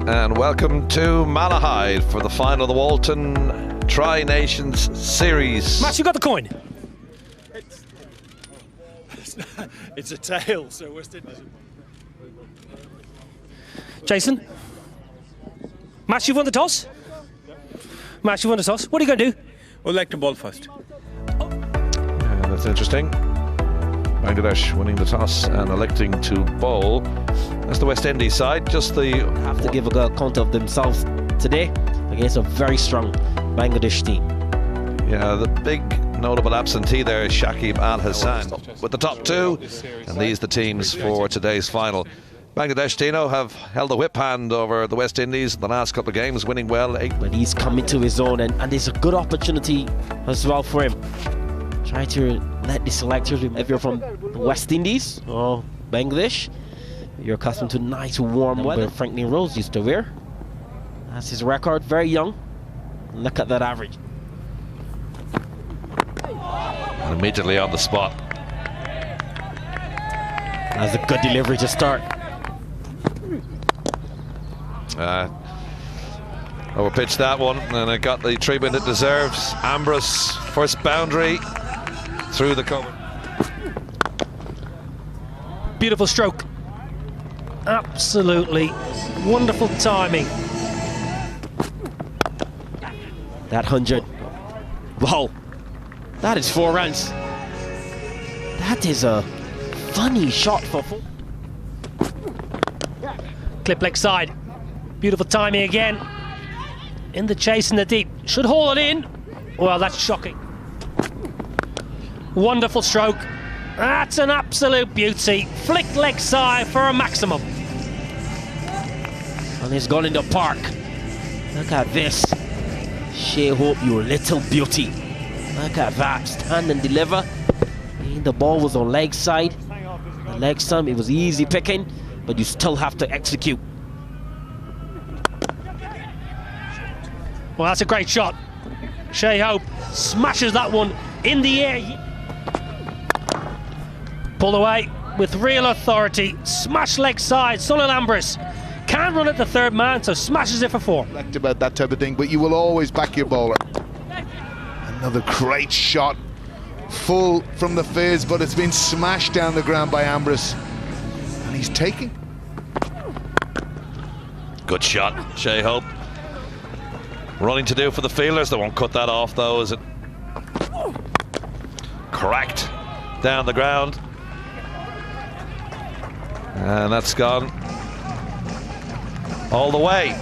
and welcome to Malahide for the final of the Walton Tri-Nations Series. Matt, you got the coin? It's a tail, so West Indies. Jason? Matt, you've won the toss? Matt, you've won the toss. What are you going to do? We'll like the ball first. Yeah, that's interesting. Bangladesh winning the toss and electing to bowl. That's the West Indies side. Just the have to give a good account of themselves today against a very strong Bangladesh team. Yeah, the big notable absentee there is Shakib Al Hassan with the top two, and these the teams for today's final. Bangladesh, Dino, have held a whip hand over the West Indies in the last couple of games, winning well. But he's coming to his own, and there's a good opportunity as well for him. Try to let the selectors, if you're from the West Indies or Bangladesh, you're accustomed to nice warm weather. Franklin Rose used to wear. That's his record, very young. Look at that average. And immediately on the spot. That's a good delivery to start. Overpitched that one, and it got the treatment it deserves. Ambrose, first boundary through the cover. Beautiful stroke. Absolutely wonderful timing. That 100. Wow. That is 4 runs. That is a funny shot for 4. Clip leg side. Beautiful timing again. In the chase in the deep. Should haul it in. Well, that's shocking. Wonderful stroke. That's an absolute beauty. Flick leg side for a maximum. And he's gone in the park. Look at this. Shea Hope, you little beauty. Look at that. Stand and deliver. And the ball was on leg side. The leg stump, it was easy picking, but you still have to execute. Well, that's a great shot. Shea Hope smashes that one in the air. Pulled away with real authority. Smash leg side. Sunil Ambrose can't run at the third man, so smashes it for 4. About that type of thing, but you will always back your bowler. Another great shot. Full from the fizz, but it's been smashed down the ground by Ambrose. And he's taking. Good shot, Shea Hope. Running to do for the fielders. They won't cut that off though, is it? Cracked down the ground. And that's gone all the way.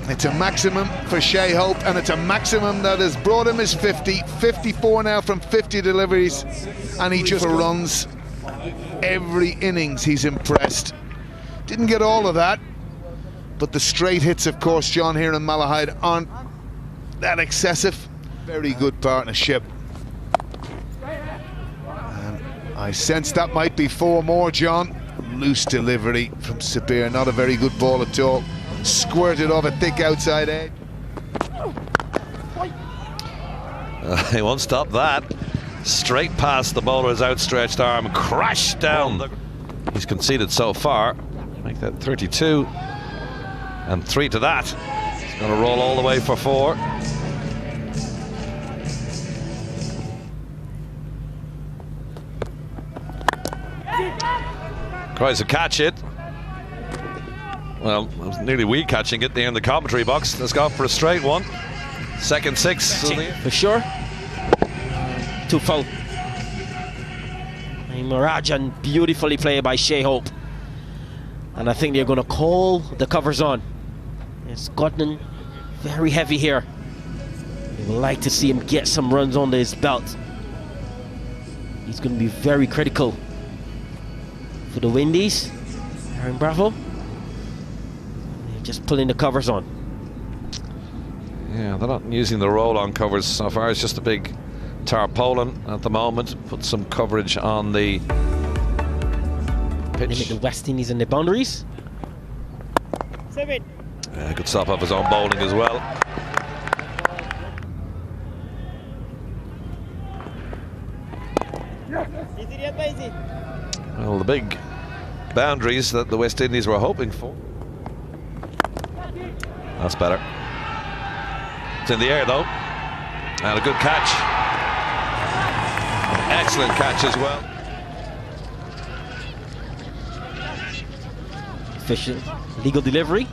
It's a maximum for Shea Hope, and it's a maximum that has brought him his 50. 54 now from 50 deliveries, and he just runs every innings. He's impressed. Didn't get all of that, but the straight hits, of course, John, here in Malahide aren't that excessive. Very good partnership. And I sense that might be 4 more, John. Loose delivery from Sabir, not a very good ball at all. Squirted off a thick outside edge. He won't stop that. Straight past the bowler's outstretched arm, crashed down. He's conceded so far. Make that 32. And 3 to that. He's going to roll all the way for 4. Tries to catch it. Well, it was nearly we catching it there in the commentary box. Let's go for a straight one. Second 6. For sure. 2 full. And Marajan, beautifully played by Shea Hope. And I think they're going to call the covers on. It's gotten very heavy here. We would like to see him get some runs under his belt. He's going to be very critical for the Windies. Aaron Bravo. They're just pulling the covers on. Yeah, they're not using the roll-on covers so far. It's just a big tarpaulin at the moment. Put some coverage on the pitch. Limit the West Indies and the boundaries. 7. Good stop off his own bowling as well. Well, the big boundaries that the West Indies were hoping for. That's better. It's in the air though. And a good catch. Excellent catch as well. Efficient legal delivery.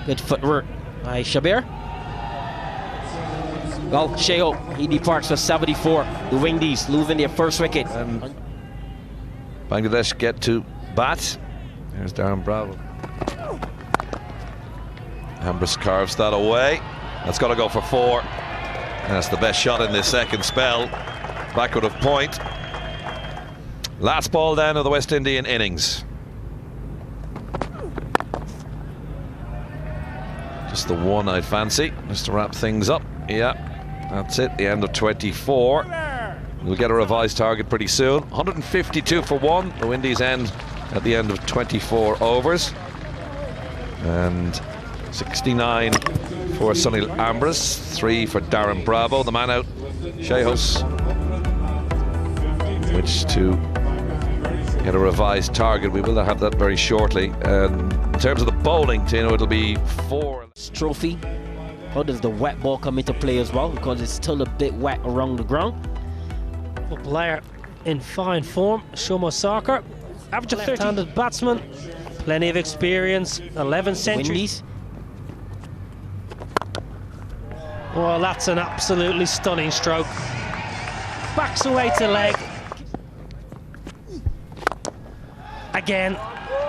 Good footwork by Shabir. Well, Sheho, he departs for 74. The Windies losing their first wicket. And Bangladesh get to bat. There's Darren Bravo. Ambrose carves that away. That's got to go for 4. And that's the best shot in this second spell. Backward of point. Last ball down of the West Indian innings. Just the one I'd fancy, just to wrap things up. Yeah, that's it, the end of 24. We'll get a revised target pretty soon. 152 for 1. The Windies end at the end of 24 overs. And 69 for Sunil Ambrose, 3 for Darren Bravo. The man out, Shehos, which to get a revised target. We will have that very shortly. And in terms of the bowling, Tino, it'll be 4. Trophy. How does the wet ball come into play as well? Because it's still a bit wet around the ground. A player in fine form, Shomo Sarkar. Average of left-handed batsman. Plenty of experience. 11 centuries. Windies. Well, that's an absolutely stunning stroke. Backs away to leg. Again,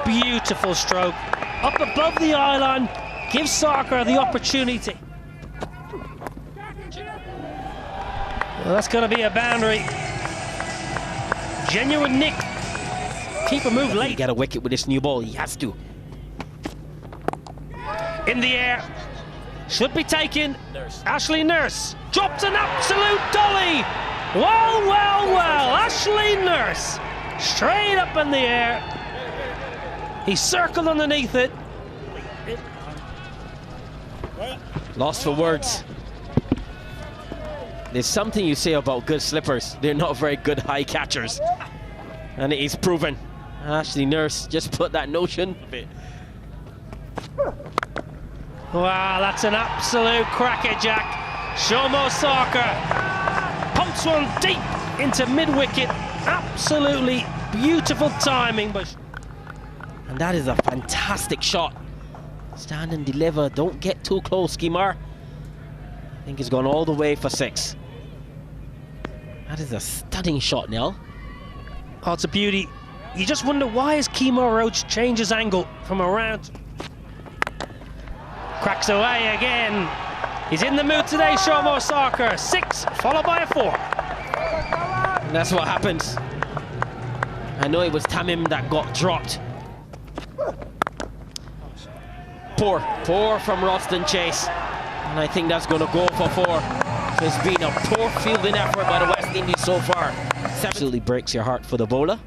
beautiful stroke. Up above the eye line, gives Sarkar the opportunity. Well, that's going to be a boundary. Genuine nick. Keeper move late. Get a wicket with this new ball, he has to. In the air. Should be taken. Ashley Nurse dropped an absolute dolly. Well, well, well. Ashley Nurse straight up in the air. He circled underneath it. Lost for words. There's something you say about good slippers. They're not very good high catchers. And it is proven. Ashley Nurse just put that notion. Wow, that's an absolute cracker, Jack. Shomo Sarkar pumps one deep into mid-wicket. Absolutely beautiful timing. And that is a fantastic shot. Stand and deliver. Don't get too close, Skimar. I think he's gone all the way for 6. That is a stunning shot, Nell. Oh, it's a beauty. You just wonder, why has Kemar Roach changed his angle from around? Cracks away again. He's in the mood today, Shomo Sarkar. 6, followed by a 4. And that's what happens. I know it was Tamim that got dropped. Poor from Roston Chase. And I think that's going to go for 4. So it's been a poor fielding effort by the West Indies so far. Absolutely breaks your heart for the bowler.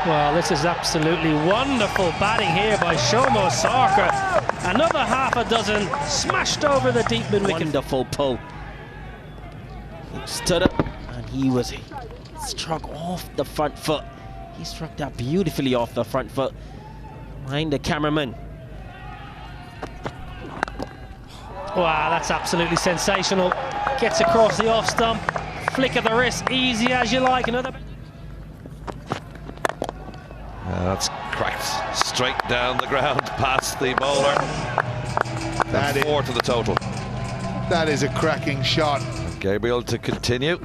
Well, this is absolutely wonderful batting here by Shomo Sarkar. Another half a dozen smashed over the deep mid-wicket. Wonderful pull. He stood up and he struck off the front foot. He struck that beautifully off the front foot. Behind the cameraman. Wow, that's absolutely sensational. Gets across the off stump. Flick of the wrist, easy as you like. Another. That's cracked straight down the ground past the bowler. That 4 to the total. That is a cracking shot. Gabriel to continue.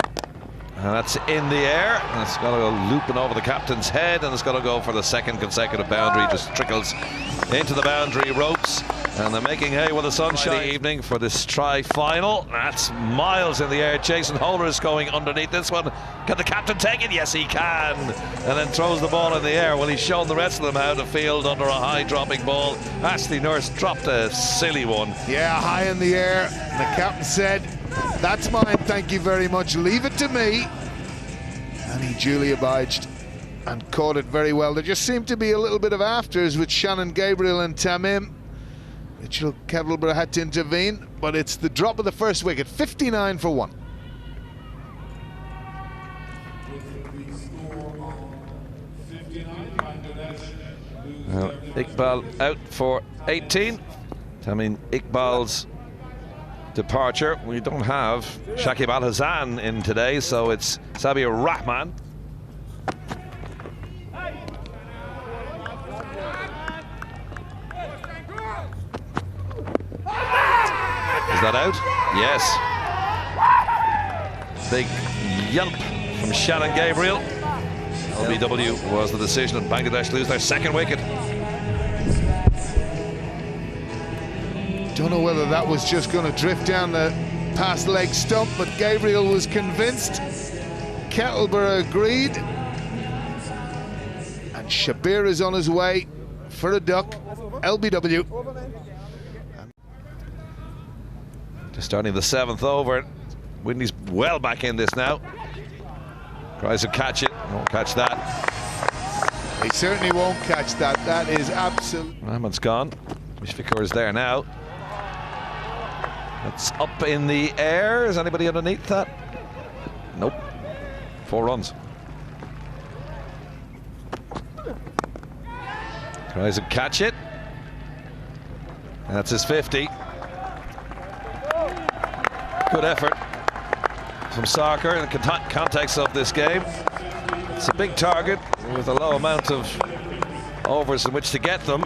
And that's in the air. And it's got to go looping over the captain's head, and it's got to go for the second consecutive boundary. Just trickles into the boundary ropes. And they're making hay with the sunshine evening for this tri-final. That's miles in the air. Jason Holder is going underneath this one. Can the captain take it? Yes, he can. And then throws the ball in the air. Well, he's shown the rest of them how to field under a high dropping ball. Ashley Nurse dropped a silly one. Yeah, high in the air. And the captain said, "That's mine, thank you very much. Leave it to me." And he duly obliged and caught it very well. There just seemed to be a little bit of afters with Shannon Gabriel and Tamim. Mitchell Kettleborough had to intervene, but it's the drop of the first wicket, 59 for 1. Well, Iqbal out for 18. I mean, Iqbal's departure. We don't have Shakib Al Hassan in today, so it's Sabir Rahman. Is that out? Yes. Big yelp from Shannon Gabriel. LBW was the decision, and Bangladesh lose their second wicket. Don't know whether that was just going to drift down the past leg stump, but Gabriel was convinced. Kettleborough agreed. And Shabir is on his way for a duck. LBW. Just starting the 7th over. Whitney's well back in this now. Tries to catch it. Won't catch that. He certainly won't catch that. That is absolute. Rahman's gone. Mishfiqur is there now. It's up in the air. Is anybody underneath that? Nope. 4 runs. Tries to catch it. That's his 50. Good effort from Sarkar in the context of this game. It's a big target with a low amount of overs in which to get them.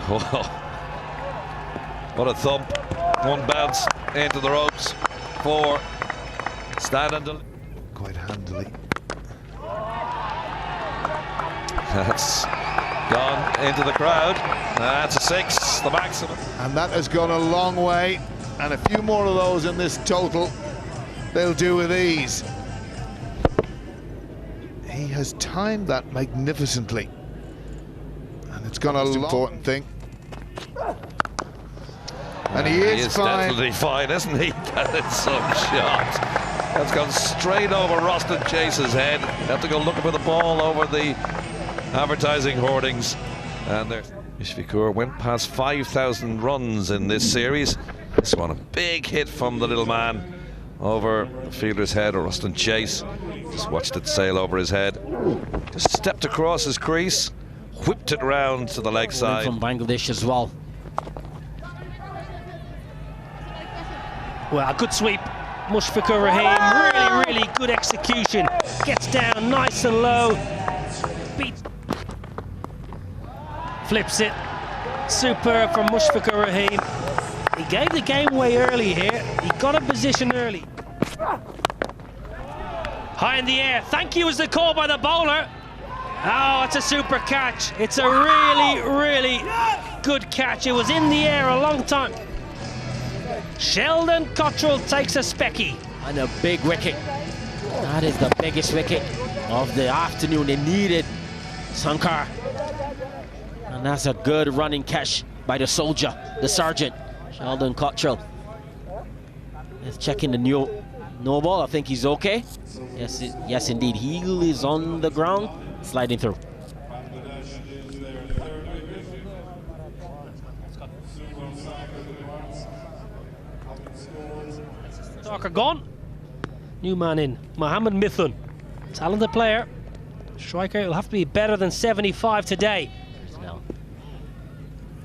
Whoa. What a thump. 1 bounce into the ropes. 4 stand and quite handily. That's gone into the crowd. That's a 6, the maximum. And that has gone a long way, and a few more of those in this total they'll do with ease. He has timed that magnificently, and it's gone a long important thing. And he is fine. Definitely fine, isn't he? That is some shot. That's gone straight over Roston Chase's head. Have to go looking for the ball over the advertising hoardings. And there's Mishfiqur went past 5,000 runs in this series. This one a big hit from the little man over the fielder's head, or Roston Chase. Just watched it sail over his head. Just stepped across his crease, whipped it round to the leg side. From Bangladesh as well. Well, good sweep. Mushfiqur Rahim, really good execution. Gets down nice and low. Beats. Flips it. Superb from Mushfiqur Rahim. He gave the game away early here. He got a position early. High in the air. Thank you was the call by the bowler. Oh, it's a super catch. It's a really good catch. It was in the air a long time. Sheldon Cottrell takes a specky. And a big wicket. That is the biggest wicket of the afternoon. They needed Sankar. And that's a good running catch by the soldier, the sergeant, Sheldon Cottrell. Let's check in the no ball. I think he's okay. Yes, indeed. Heel is on the ground, sliding through. Starker gone. New man in, Mohammed Mithun. Talented player. Striker will have to be better than 75 today. Now,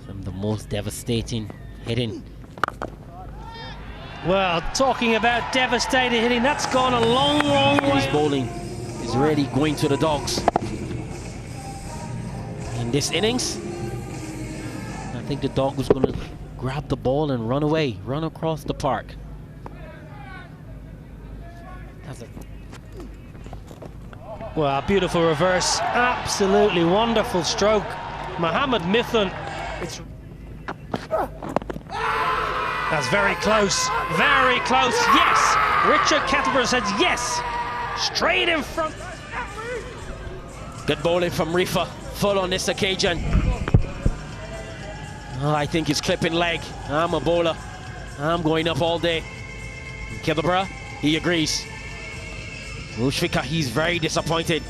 some of the most devastating hitting. Well, talking about devastating hitting, that's gone a long way. His bowling is really going to the dogs. In this innings, I think the dog was going to grab the ball and run away, run across the park. That's it. Well, beautiful reverse, absolutely wonderful stroke. Mohammed Mithun, it's... That's very close, yes! Richard Kettleborough says yes! Straight in front. Good bowling from Rifa, full on this occasion. Oh, I think he's clipping leg. I'm a bowler. I'm going up all day. Kettleborough, he agrees. Mushfiqur, he's very disappointed.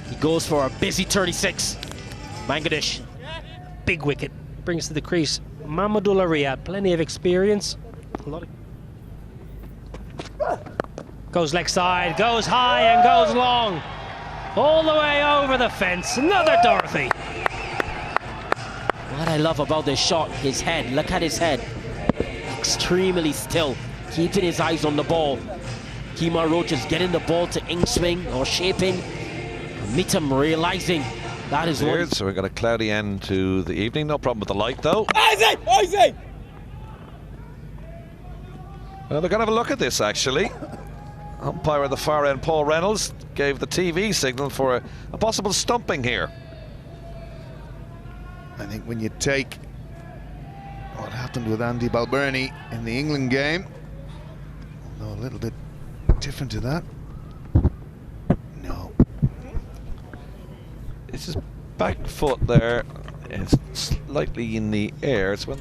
He goes for a busy 36. Bangladesh. Big wicket. brings to the crease Mahmoudullah Riyad, plenty of experience. Goes leg side, goes high and goes long. All the way over the fence, another Dorothy. What I love about this shot, his head, look at his head. Extremely still, keeping his eyes on the ball. Kemar Roach is getting the ball to in swing or shaping. Mittam realizing that is weird. So we've got a cloudy end to the evening. No problem with the light though. Isaac! Well, they're going to have a look at this actually. Umpire at the far end, Paul Reynolds, gave the TV signal for a possible stumping here. I think when you take what happened with Andy Balbirnie in the England game, although a little bit different to that. No. It's his back foot there. It's slightly in the air. It's when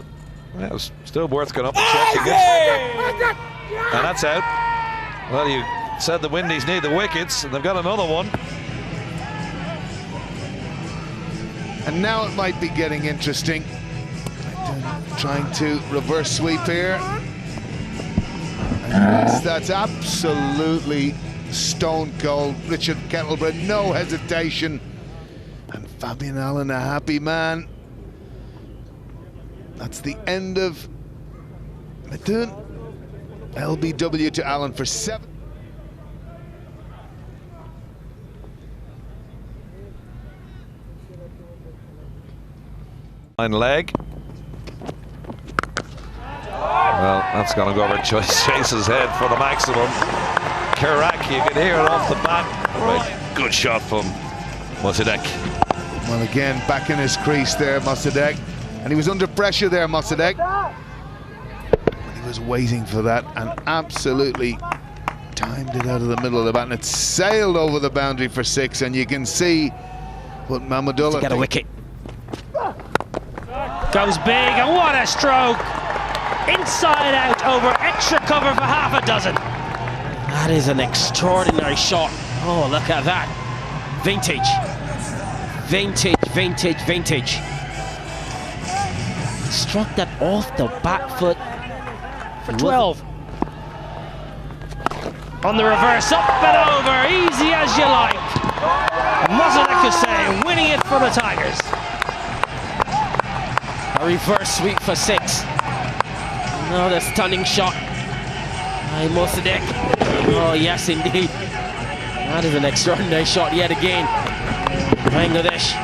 well, it's still worth going up and checking it. And that's out. Well, you said the Windies need the wickets, and they've got another one. And now it might be getting interesting. Trying to reverse sweep here. And that's absolutely stone cold. Richard Kettleborough, no hesitation. And Fabian Allen, a happy man. That's the end of Mithun. LBW to Allen for 7. Leg. Well, that's going to go over Chase's head for the maximum. Kerak, you can hear it off the bat. Right, good shot from Mossadegh. Well, again, back in his crease there, Mossadegh. And he was under pressure there, Mossadegh. But he was waiting for that and absolutely timed it out of the middle of the bat. And it sailed over the boundary for 6. And you can see what Mahmoudullah got a wicket. Goes big, and what a stroke! Inside out over extra cover for half a dozen. That is an extraordinary shot. Oh, look at that. Vintage. Vintage, vintage, vintage. Struck that off the back foot. For 12. On the reverse, up and over, easy as you like. Mossadegh Hussain winning it for the Tigers. A reverse sweep for 6. Another stunning shot by Mossadegh. Oh yes indeed. That is an extraordinary shot yet again. Bangladesh,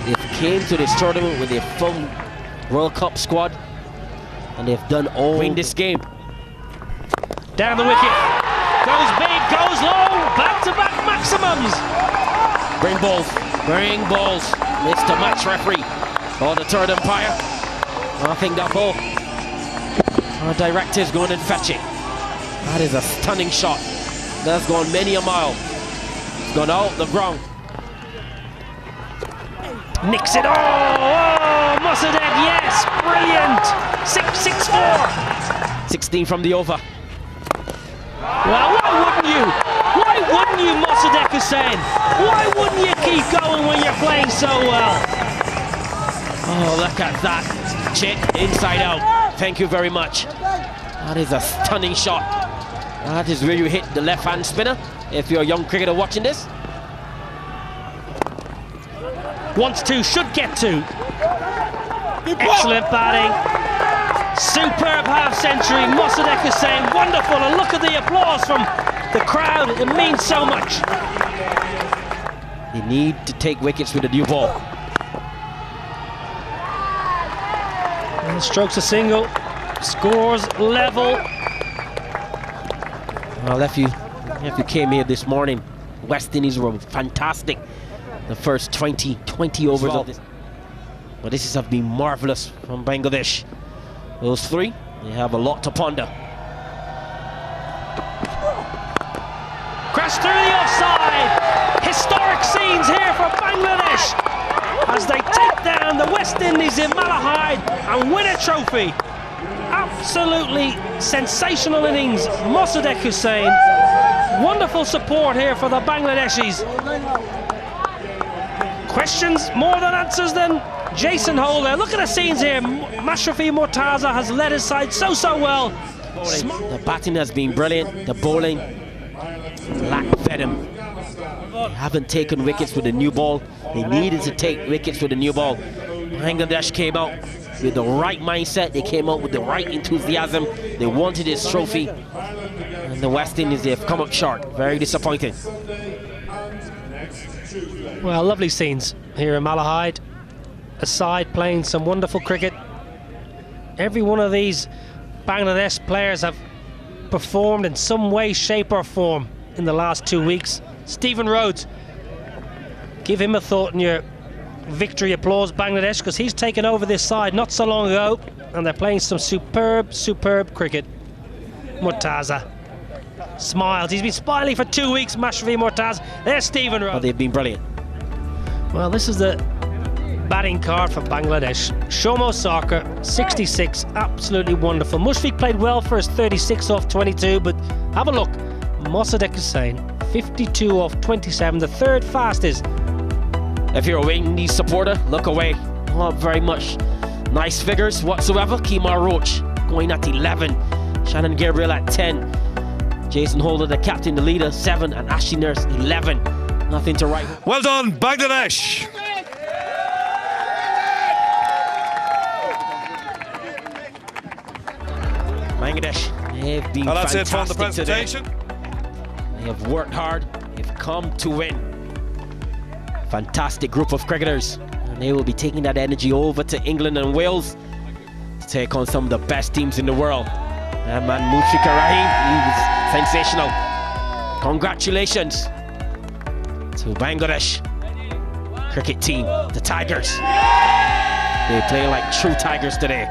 they've came to this tournament with a full World Cup squad and they've done all in this game. Down the wicket. Goes big, goes low, back-to-back maximums. Bring balls, Mr. Match Referee. Or the third umpire. I think that ball. Our director's going and fetch it. That is a stunning shot. That's gone many a mile. It's gone out the ground. Nicks it. Oh, Mossadegh, yes, brilliant. 6-6-4. 16 from the over. Well, why wouldn't you? Why wouldn't you, Mossadegh Hussain? Why wouldn't you keep going when you're playing so well? Oh, look at that. Chip inside out. Thank you very much. That is a stunning shot. That is where you hit the left-hand spinner. If you're a young cricketer watching this. Wants to, should get to. Excellent batting. Superb half-century. Mossadegh Hussain, wonderful. And look at the applause from the crowd. It means so much. They need to take wickets with the new ball. And strokes a single, scores level. Well, if you came here this morning, West Indies were fantastic. The first 20 overs of this. But this has been marvellous from Bangladesh. Those 3, they have a lot to ponder. Crash through the offside. Historic scenes here for Bangladesh as they take down the West Indies in Malahide and win a trophy. Absolutely sensational innings, Mossadegh Hussain. Wonderful support here for the Bangladeshis. Questions more than answers then? Jason Holder, look at the scenes here. Mashrafi Mortaza has led his side so well. The batting has been brilliant. The bowling lack venom. They haven't taken wickets with the new ball. They needed to take wickets with the new ball. Bangladesh came out with the right mindset. They came out with the right enthusiasm. They wanted this trophy. And the West Indies, they've come up short. Very disappointing. Well, lovely scenes here in Malahide. A side playing some wonderful cricket. Every one of these Bangladesh players have performed in some way, shape or form in the last 2 weeks. Stephen Rhodes, give him a thought in your victory applause, Bangladesh, because he's taken over this side not so long ago and they're playing some superb cricket. Mortaza smiles. He's been smiling for 2 weeks, Mashrafi Mortaza. There's Stephen Rhodes. But they've been brilliant. Well, this is the batting card for Bangladesh. Shomo Sarkar, 66, absolutely wonderful. Mushfiq played well for his 36 off 22, but have a look. Mossadegh Hussain, 52 off 27, the third fastest. If you're a West Indies supporter, look away. Not very much nice figures whatsoever. Kemar Roach going at 11. Shannon Gabriel at 10. Jason Holder, the captain, the leader, 7. And Ashley Nurse, 11. Nothing to write. Well done, Bangladesh. Bangladesh, they've been Well, that's fantastic it from the presentation. today. They have worked hard. They've come to win. Fantastic group of cricketers. And they will be taking that energy over to England and Wales to take on some of the best teams in the world. And man, Mushfiq Rahim, he was sensational. Congratulations to Bangladesh cricket team, the Tigers. They play like true Tigers today.